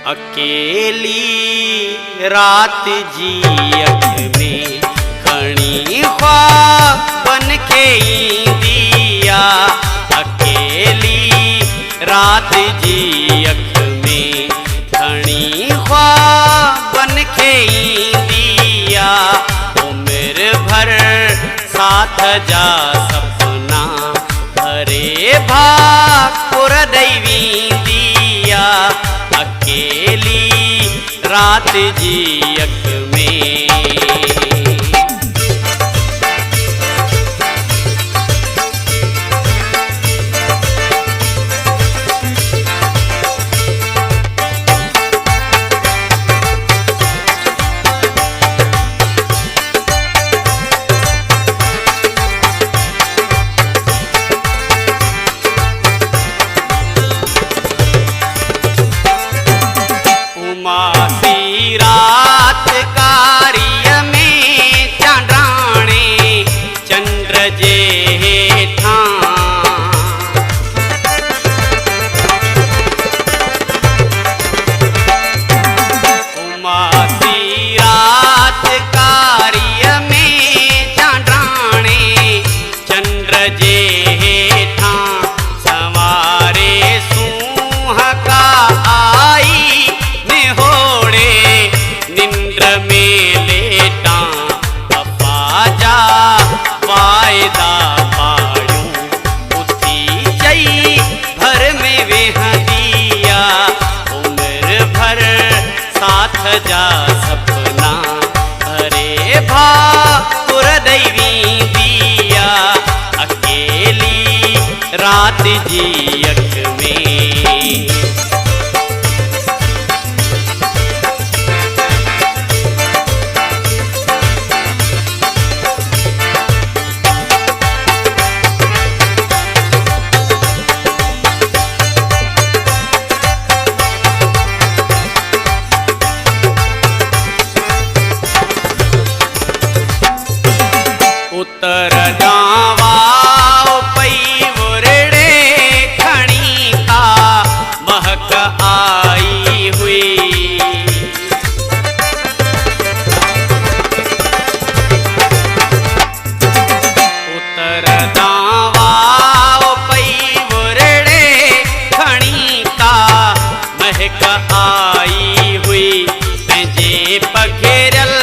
अकेली रात जी अख में खणी ख्वाब बन के दिया। अकेली रात जी अख में खणी ख्वाब बन के दिया। उम्र भर साथ जा सपना हरे भागपुर दैवी दिया। अकेली रात जी अख में उमासी रात कार्य में चांद्राणे चंद्र जेठा। उमासी रात कार्य में चांद्राणे चंद्र जेठा। सवारे सूह का आई निंद्र में लेटा। अपाजा वायदा पायूं उठी जई भर में वेह दिया। उम्र भर साथ जा सपना हरे भागपुर दैवी दिया। अकेली रात जी अख में उतर जावा पई वरड़े खणी का महक आई हुई। उतर जावा पई वरड़े खणी का महक आई हुई। जे पखेरल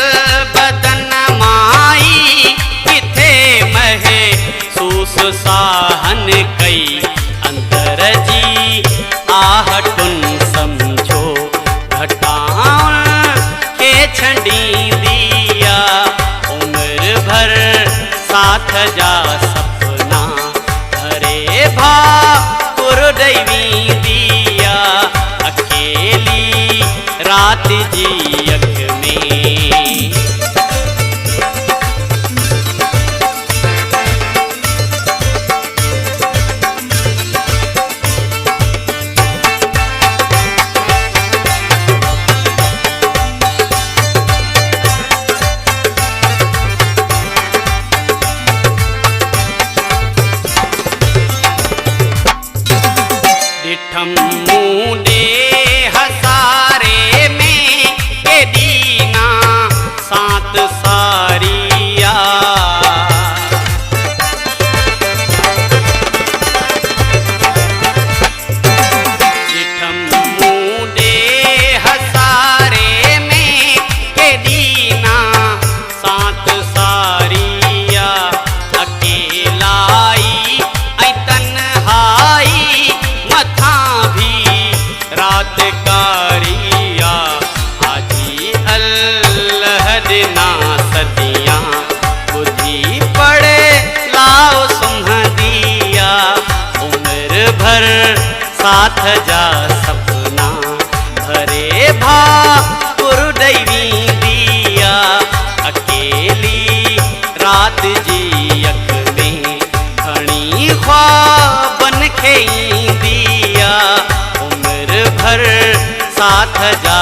बदन माई साहन कई अंतर जी आहटुन समझो घटाउन के छड़ी दिया। उम्र भर साथ जा सपना हरे भागपुर दैवी दिया। अकेली रात जी अख में मुंडे हसारे में के दीना सात सारिया। मुंडे हसारे में के दीना सात सारिया। अकेलाई ऐ तन्हाई मथा भी रात कारिया। आजी अल्लाह दिना सदियाँ बुद्धि पड़े लाओ सुम्ह दिया। उम्र भर साथ जा सपना हरे भागपुर दैवी दिया। अकेली रात जी अख में खणी ख्वाब बन के दिया। उम्र भर साथ जा